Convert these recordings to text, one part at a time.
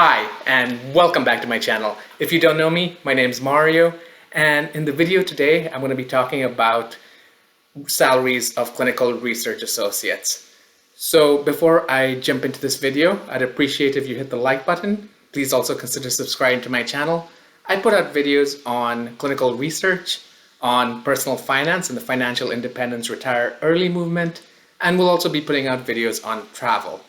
Hi, and welcome back to my channel. If you don't know me, my name's Mario, and in the video today, I'm going to be talking about salaries of clinical research associates. So before I jump into this video, I'd appreciate if you hit the like button. Please also consider subscribing to my channel. I put out videos on clinical research, on personal finance and the financial independence retire early movement, and we'll also be putting out videos on travel.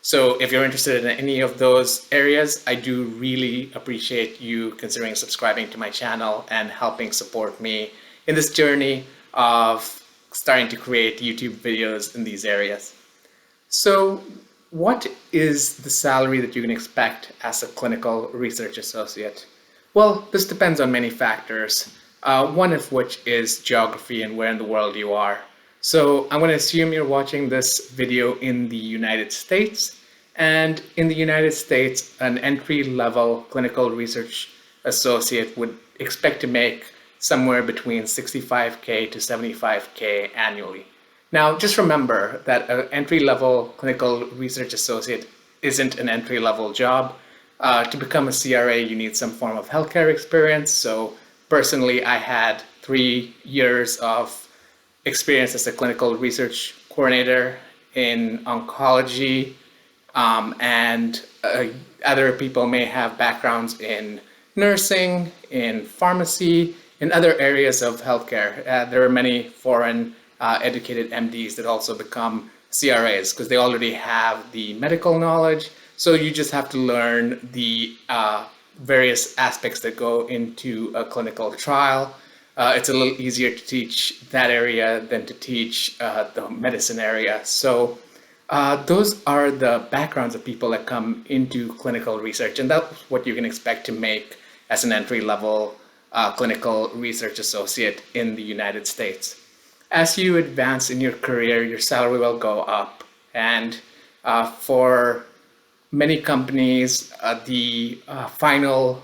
So if you're interested in any of those areas, I do really appreciate you considering subscribing to my channel and helping support me in this journey of starting to create YouTube videos in these areas. So what is the salary that you can expect as a clinical research associate? Well, this depends on many factors, one of which is geography and where in the world you are. So I'm going to assume you're watching this video in the United States. And in the United States, an entry-level clinical research associate would expect to make somewhere between $65K to $75K annually. Now, just remember that an entry-level clinical research associate isn't an entry-level job. To become a CRA, you need some form of healthcare experience. So personally, I had 3 years of experience as a clinical research coordinator in oncology, and other people may have backgrounds in nursing, in pharmacy, in other areas of healthcare. There are many foreign educated MDs that also become CRAs because they already have the medical knowledge. So you just have to learn the various aspects that go into a clinical trial. It's a little easier to teach that area than to teach the medicine area. So those are the backgrounds of people that come into clinical research, and that's what you can expect to make as an entry-level clinical research associate in the United States. As you advance in your career, your salary will go up, and for many companies, the final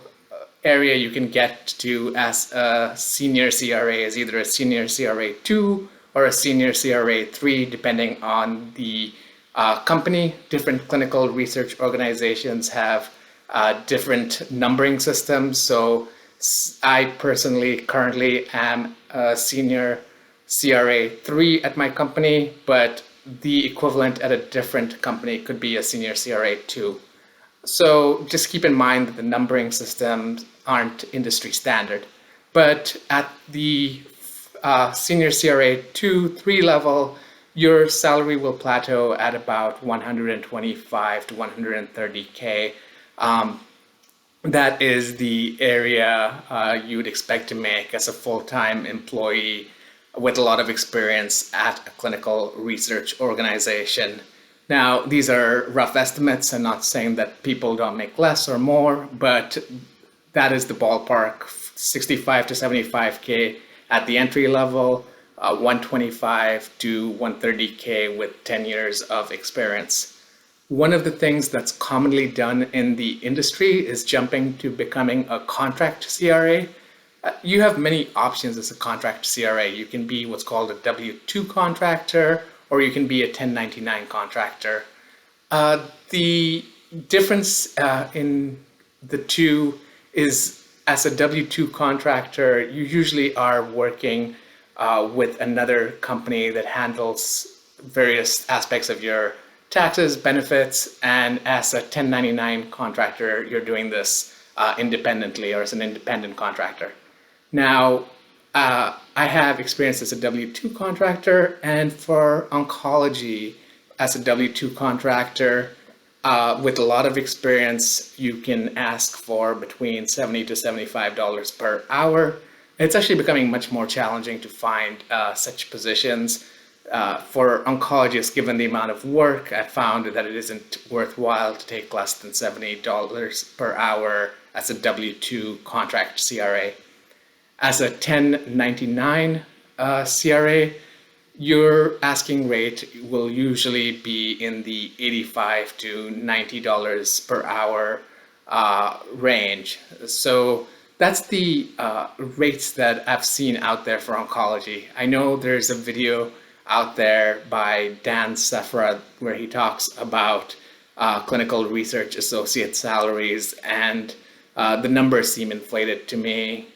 area you can get to as a senior CRA is either a senior CRA 2 or a senior CRA 3, depending on the company. Different clinical research organizations have different numbering systems. So I personally currently am a senior CRA 3 at my company, but the equivalent at a different company could be a senior CRA 2. So just keep in mind that the numbering systems aren't industry standard. But at the senior CRA 2, 3 level, your salary will plateau at about 125 to 130K. That is the area you would expect to make as a full-time employee with a lot of experience at a clinical research organization. Now, these are rough estimates. I'm not saying that people don't make less or more, but that is the ballpark, 65 to 75K at the entry level, 125 to 130K with 10 years of experience. One of the things that's commonly done in the industry is jumping to becoming a contract CRA. You have many options as a contract CRA. You can be what's called a W-2 contractor, or you can be a 1099 contractor. The difference in the two is, as a W-2 contractor, you usually are working with another company that handles various aspects of your taxes, benefits, and as a 1099 contractor, you're doing this independently or as an independent contractor. Now, I have experience as a W-2 contractor, and for oncology, as a W-2 contractor, with a lot of experience, you can ask for between $70 to $75 per hour. It's actually becoming much more challenging to find such positions. For oncologists, given the amount of work, I found that it isn't worthwhile to take less than $70 per hour as a W-2 contract CRA. As a 1099 CRA, your asking rate will usually be in the $85 to $90 per hour range. So that's the rates that I've seen out there for oncology. I know there's a video out there by Dan Sefra where he talks about clinical research associate salaries, and the numbers seem inflated to me.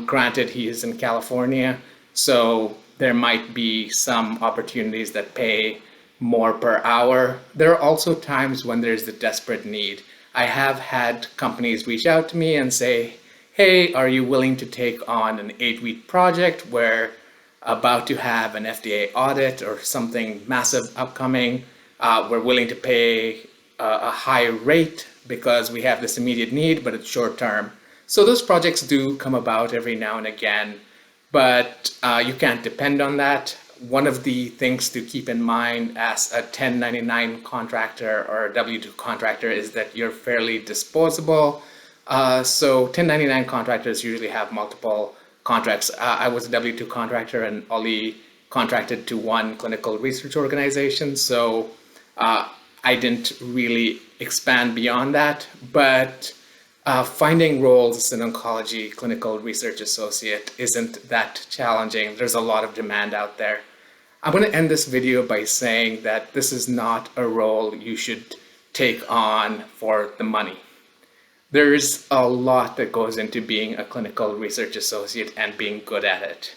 Granted, he is in California, so there might be some opportunities that pay more per hour. There are also times when there's a desperate need. I have had companies reach out to me and say, hey, are you willing to take on an 8-week project where about to have an FDA audit or something massive upcoming? We're willing to pay a high rate because we have this immediate need, but it's short term. So those projects do come about every now and again, but you can't depend on that. One of the things to keep in mind as a 1099 contractor or a W-2 contractor is that you're fairly disposable. So 1099 contractors usually have multiple contracts. I was a W-2 contractor and only contracted to one clinical research organization, so I didn't really expand beyond that. But finding roles as an oncology clinical research associate isn't that challenging. There's a lot of demand out there. I'm going to end this video by saying that this is not a role you should take on for the money. There's a lot that goes into being a clinical research associate and being good at it.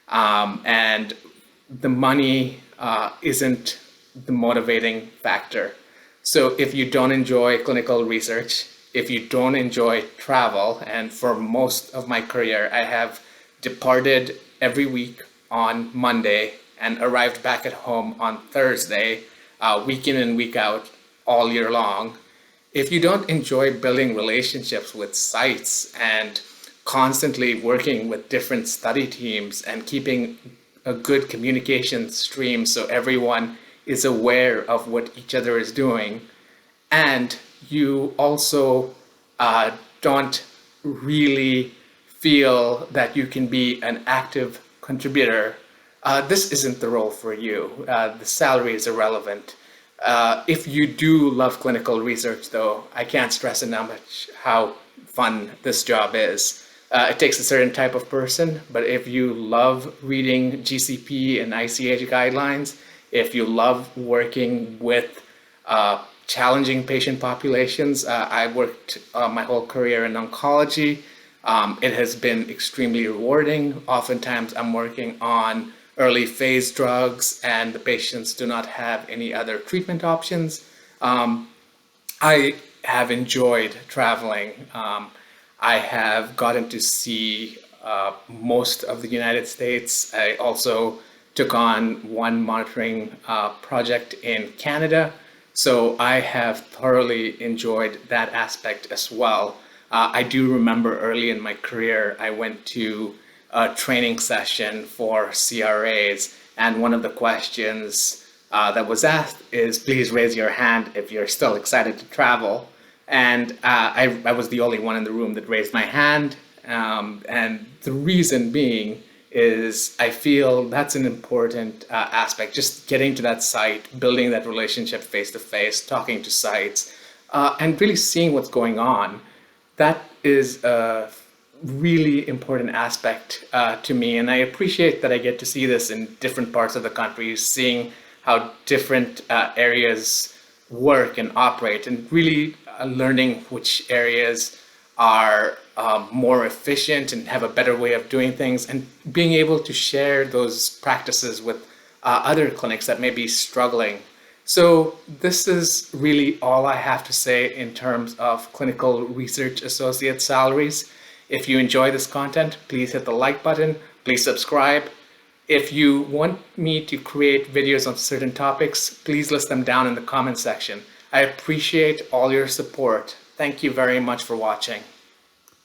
And the money isn't the motivating factor. So if you don't enjoy clinical research, if you don't enjoy travel, and for most of my career, I have departed every week on Monday and arrived back at home on Thursday, week in and week out, all year long. If you don't enjoy building relationships with sites and constantly working with different study teams and keeping a good communication stream so everyone is aware of what each other is doing, and you also don't really feel that you can be an active contributor, this isn't the role for you. The salary is irrelevant. If you do love clinical research, though, I can't stress enough how fun this job is. It takes a certain type of person, but if you love reading GCP and ICH guidelines, if you love working with challenging patient populations, I worked my whole career in oncology. It has been extremely rewarding. Oftentimes I'm working on early phase drugs and the patients do not have any other treatment options. I have enjoyed traveling. I have gotten to see most of the United States. I also took on one monitoring project in Canada. So I have thoroughly enjoyed that aspect as well. I do remember early in my career, I went to a training session for CRAs, and one of the questions that was asked is, please raise your hand if you're still excited to travel. And I was the only one in the room that raised my hand. And the reason being is I feel that's an important aspect, just getting to that site, building that relationship face to face, talking to sites, and really seeing what's going on. That is a really important aspect to me, and I appreciate that I get to see this in different parts of the country, seeing how different areas work and operate, and really learning which areas are more efficient and have a better way of doing things, and being able to share those practices with other clinics that may be struggling. So this is really all I have to say in terms of clinical research associate salaries. If you enjoy this content, please hit the like button, please subscribe. If you want me to create videos on certain topics, please list them down in the comment section. I appreciate all your support. Thank you very much for watching.